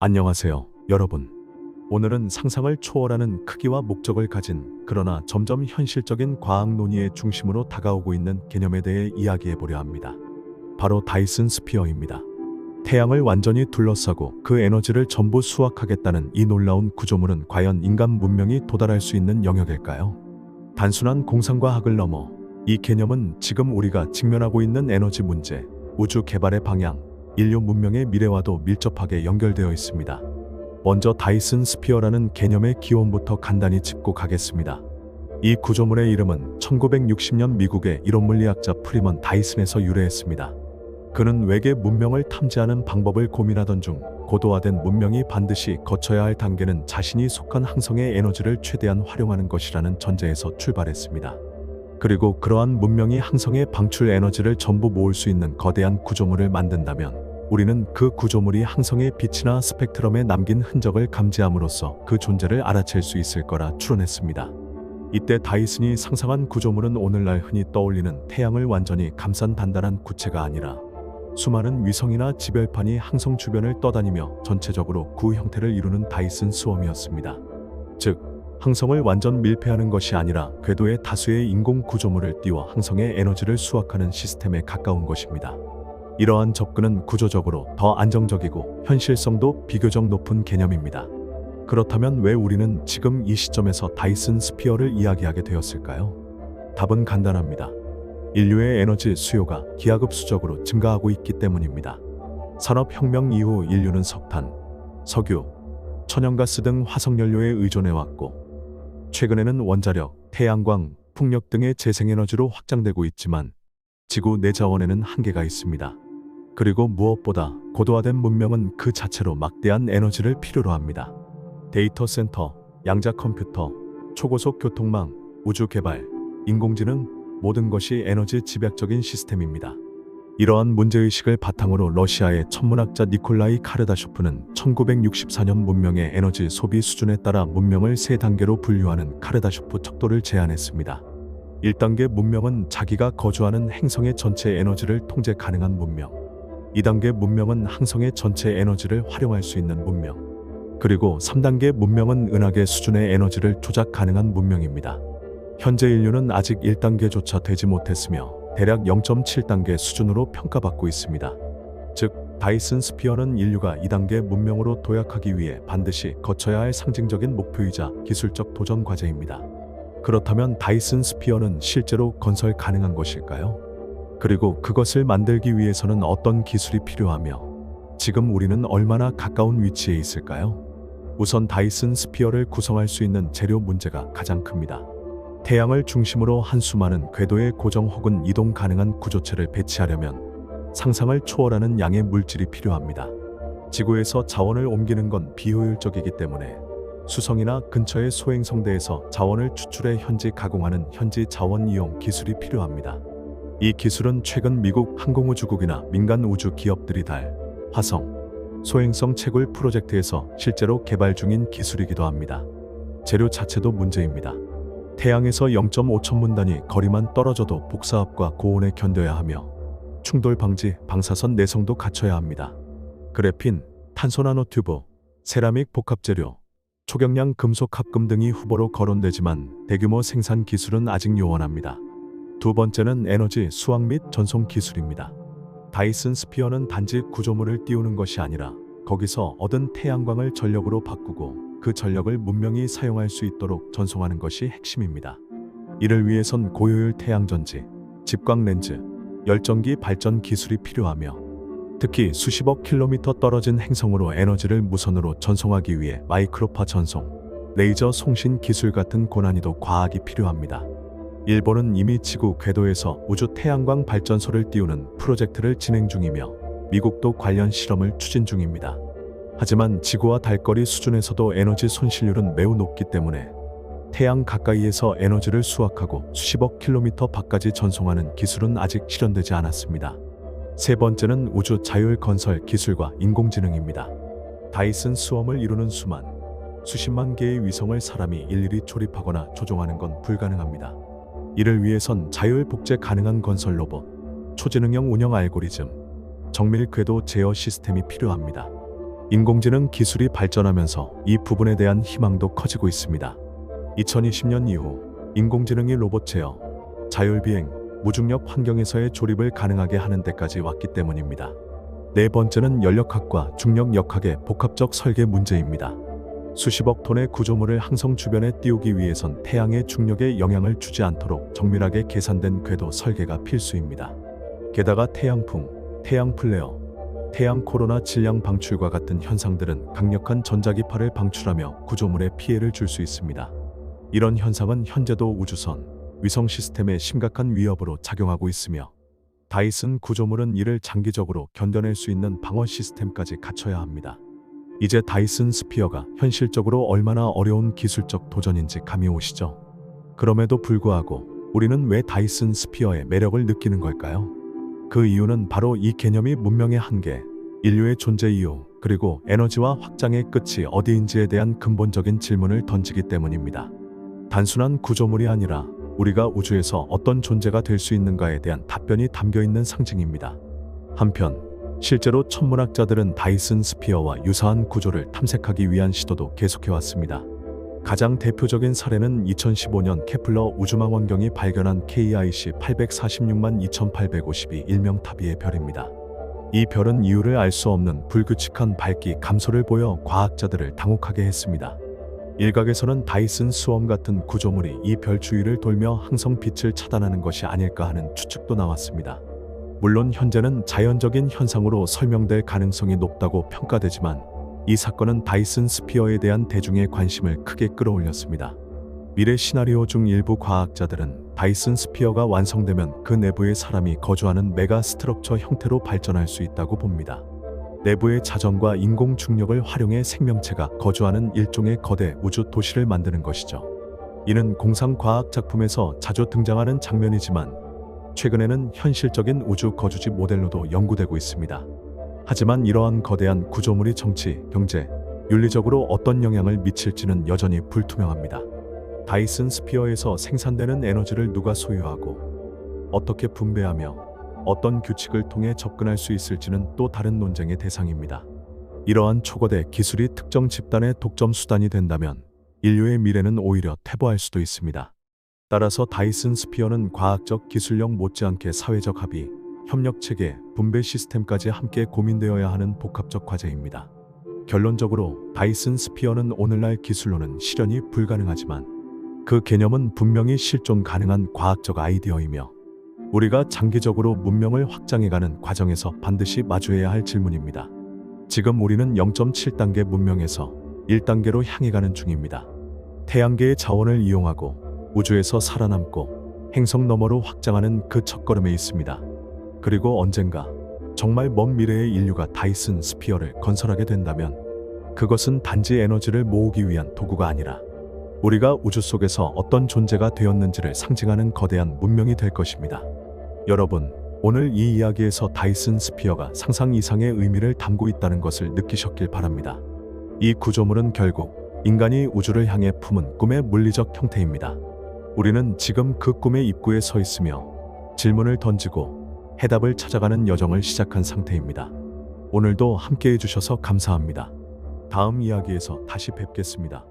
안녕하세요, 여러분. 오늘은 상상을 초월하는 크기와 목적을 가진 그러나 점점 현실적인 과학 논의의 중심으로 다가오고 있는 개념에 대해 이야기해 보려 합니다. 바로 다이슨 스피어입니다. 태양을 완전히 둘러싸고 그 에너지를 전부 수확하겠다는 이 놀라운 구조물은 과연 인간 문명이 도달할 수 있는 영역일까요? 단순한 공상과학을 넘어 이 개념은 지금 우리가 직면하고 있는 에너지 문제, 우주 개발의 방향, 인류 문명의 미래와도 밀접하게 연결되어 있습니다. 먼저 다이슨 스피어라는 개념의 기원부터 간단히 짚고 가겠습니다. 이 구조물의 이름은 1960년 미국의 이론물리학자 프리먼 다이슨에서 유래했습니다. 그는 외계 문명을 탐지하는 방법을 고민하던 중 고도화된 문명이 반드시 거쳐야 할 단계는 자신이 속한 항성의 에너지를 최대한 활용하는 것이라는 전제에서 출발했습니다. 그리고 그러한 문명이 항성의 방출 에너지를 전부 모을 수 있는 거대한 구조물을 만든다면 우리는 그 구조물이 항성의 빛이나 스펙트럼에 남긴 흔적을 감지함으로써 그 존재를 알아챌 수 있을 거라 추론했습니다. 이때 다이슨이 상상한 구조물은 오늘날 흔히 떠올리는 태양을 완전히 감싼 단단한 구체가 아니라 수많은 위성이나 지별판이 항성 주변을 떠다니며 전체적으로 구 형태를 이루는 다이슨 스웜이었습니다. 즉, 항성을 완전 밀폐하는 것이 아니라 궤도에 다수의 인공 구조물을 띄워 항성의 에너지를 수확하는 시스템에 가까운 것입니다. 이러한 접근은 구조적으로 더 안정적이고 현실성도 비교적 높은 개념입니다. 그렇다면 왜 우리는 지금 이 시점에서 다이슨 스피어를 이야기하게 되었을까요? 답은 간단합니다. 인류의 에너지 수요가 기하급수적으로 증가하고 있기 때문입니다. 산업혁명 이후 인류는 석탄, 석유, 천연가스 등 화석연료에 의존해왔고 최근에는 원자력, 태양광, 풍력 등의 재생에너지로 확장되고 있지만 지구 내 자원에는 한계가 있습니다. 그리고 무엇보다 고도화된 문명은 그 자체로 막대한 에너지를 필요로 합니다. 데이터 센터, 양자 컴퓨터, 초고속 교통망, 우주 개발, 인공지능 모든 것이 에너지 집약적인 시스템입니다. 이러한 문제의식을 바탕으로 러시아의 천문학자 니콜라이 카르다쇼프는 1964년 문명의 에너지 소비 수준에 따라 문명을 세 단계로 분류하는 카르다쇼프 척도를 제안했습니다. 1단계 문명은 자기가 거주하는 행성의 전체 에너지를 통제 가능한 문명. 2단계 문명은 항성의 전체 에너지를 활용할 수 있는 문명. 그리고 3단계 문명은 은하계 수준의 에너지를 조작 가능한 문명입니다. 현재 인류는 아직 1단계조차 되지 못했으며 대략 0.7단계 수준으로 평가받고 있습니다. 즉, 다이슨 스피어는 인류가 2단계 문명으로 도약하기 위해 반드시 거쳐야 할 상징적인 목표이자 기술적 도전 과제입니다. 그렇다면 다이슨 스피어는 실제로 건설 가능한 것일까요? 그리고 그것을 만들기 위해서는 어떤 기술이 필요하며 지금 우리는 얼마나 가까운 위치에 있을까요? 우선 다이슨 스피어를 구성할 수 있는 재료 문제가 가장 큽니다. 태양을 중심으로 한 수많은 궤도의 고정 혹은 이동 가능한 구조체를 배치하려면 상상을 초월하는 양의 물질이 필요합니다. 지구에서 자원을 옮기는 건 비효율적이기 때문에 수성이나 근처의 소행성대에서 자원을 추출해 현지 가공하는 현지 자원 이용 기술이 필요합니다. 이 기술은 최근 미국 항공우주국이나 민간 우주 기업들이 달, 화성, 소행성 채굴 프로젝트에서 실제로 개발 중인 기술이기도 합니다. 재료 자체도 문제입니다. 태양에서 0.5천 단위 거리만 떨어져도 복사압과 고온에 견뎌야 하며 충돌 방지, 방사선 내성도 갖춰야 합니다. 그래핀, 탄소 나노튜브, 세라믹 복합재료, 초경량 금속 합금 등이 후보로 거론되지만 대규모 생산 기술은 아직 요원합니다. 두 번째는 에너지 수확 및 전송 기술입니다. 다이슨 스피어는 단지 구조물을 띄우는 것이 아니라 거기서 얻은 태양광을 전력으로 바꾸고 그 전력을 문명이 사용할 수 있도록 전송하는 것이 핵심입니다. 이를 위해선 고효율 태양전지, 집광 렌즈, 열전기 발전 기술이 필요하며 특히 수십억 킬로미터 떨어진 행성으로 에너지를 무선으로 전송하기 위해 마이크로파 전송, 레이저 송신 기술 같은 고난이도 과학이 필요합니다. 일본은 이미 지구 궤도에서 우주 태양광 발전소를 띄우는 프로젝트를 진행 중이며 미국도 관련 실험을 추진 중입니다. 하지만 지구와 달거리 수준에서도 에너지 손실률은 매우 높기 때문에 태양 가까이에서 에너지를 수확하고 수십억 킬로미터 밖까지 전송하는 기술은 아직 실현되지 않았습니다. 세 번째는 우주 자율 건설 기술과 인공지능입니다. 다이슨 스웜을 이루는 수십만 개의 위성을 사람이 일일이 조립하거나 조종하는 건 불가능합니다. 이를 위해선 자율 복제 가능한 건설 로봇, 초지능형 운영 알고리즘, 정밀 궤도 제어 시스템이 필요합니다. 인공지능 기술이 발전하면서 이 부분에 대한 희망도 커지고 있습니다. 2020년 이후 인공지능이 로봇 제어, 자율비행, 무중력 환경에서의 조립을 가능하게 하는 데까지 왔기 때문입니다. 네 번째는 연력학과 중력역학의 복합적 설계 문제입니다. 수십억 톤의 구조물을 항성 주변에 띄우기 위해선 태양의 중력에 영향을 주지 않도록 정밀하게 계산된 궤도 설계가 필수입니다. 게다가 태양풍, 태양 플레어, 태양 코로나 질량 방출과 같은 현상들은 강력한 전자기파를 방출하며 구조물에 피해를 줄 수 있습니다. 이런 현상은 현재도 우주선, 위성 시스템에 심각한 위협으로 작용하고 있으며 다이슨 구조물은 이를 장기적으로 견뎌낼 수 있는 방어 시스템까지 갖춰야 합니다. 이제 다이슨 스피어가 현실적으로 얼마나 어려운 기술적 도전인지 감이 오시죠? 그럼에도 불구하고 우리는 왜 다이슨 스피어의 매력을 느끼는 걸까요? 그 이유는 바로 이 개념이 문명의 한계, 인류의 존재 이유, 그리고 에너지와 확장의 끝이 어디인지에 대한 근본적인 질문을 던지기 때문입니다. 단순한 구조물이 아니라 우리가 우주에서 어떤 존재가 될 수 있는가에 대한 답변이 담겨 있는 상징입니다. 한편 실제로 천문학자들은 다이슨 스피어와 유사한 구조를 탐색하기 위한 시도도 계속해왔습니다. 가장 대표적인 사례는 2015년 케플러 우주망원경이 발견한 KIC 846만 2852 일명타비의 별입니다. 이 별은 이유를 알 수 없는 불규칙한 밝기 감소를 보여 과학자들을 당혹하게 했습니다. 일각에서는 다이슨 스웜 같은 구조물이 이 별 주위를 돌며 항성 빛을 차단하는 것이 아닐까 하는 추측도 나왔습니다. 물론 현재는 자연적인 현상으로 설명될 가능성이 높다고 평가되지만 이 사건은 다이슨 스피어에 대한 대중의 관심을 크게 끌어올렸습니다. 미래 시나리오 중 일부 과학자들은 다이슨 스피어가 완성되면 그 내부에 사람이 거주하는 메가 스트럭처 형태로 발전할 수 있다고 봅니다. 내부의 자전과 인공 중력을 활용해 생명체가 거주하는 일종의 거대 우주 도시를 만드는 것이죠. 이는 공상 과학 작품에서 자주 등장하는 장면이지만 최근에는 현실적인 우주 거주지 모델로도 연구되고 있습니다. 하지만 이러한 거대한 구조물이 정치, 경제, 윤리적으로 어떤 영향을 미칠지는 여전히 불투명합니다. 다이슨 스피어에서 생산되는 에너지를 누가 소유하고 어떻게 분배하며 어떤 규칙을 통해 접근할 수 있을지는 또 다른 논쟁의 대상입니다. 이러한 초거대 기술이 특정 집단의 독점 수단이 된다면 인류의 미래는 오히려 퇴보할 수도 있습니다. 따라서 다이슨 스피어는 과학적 기술력 못지않게 사회적 합의, 협력체계, 분배 시스템까지 함께 고민되어야 하는 복합적 과제입니다. 결론적으로 다이슨 스피어는 오늘날 기술로는 실현이 불가능하지만 그 개념은 분명히 실존 가능한 과학적 아이디어이며 우리가 장기적으로 문명을 확장해가는 과정에서 반드시 마주해야 할 질문입니다. 지금 우리는 0.7단계 문명에서 1단계로 향해 가는 중입니다. 태양계의 자원을 이용하고 우주에서 살아남고 행성 너머로 확장하는 그 첫걸음에 있습니다. 그리고 언젠가 정말 먼 미래의 인류가 다이슨 스피어를 건설하게 된다면 그것은 단지 에너지를 모으기 위한 도구가 아니라 우리가 우주 속에서 어떤 존재가 되었는지를 상징하는 거대한 문명이 될 것입니다. 여러분, 오늘 이 이야기에서 다이슨 스피어가 상상 이상의 의미를 담고 있다는 것을 느끼셨길 바랍니다. 이 구조물은 결국 인간이 우주를 향해 품은 꿈의 물리적 형태입니다. 우리는 지금 그 꿈의 입구에 서 있으며 질문을 던지고 해답을 찾아가는 여정을 시작한 상태입니다. 오늘도 함께해 주셔서 감사합니다. 다음 이야기에서 다시 뵙겠습니다.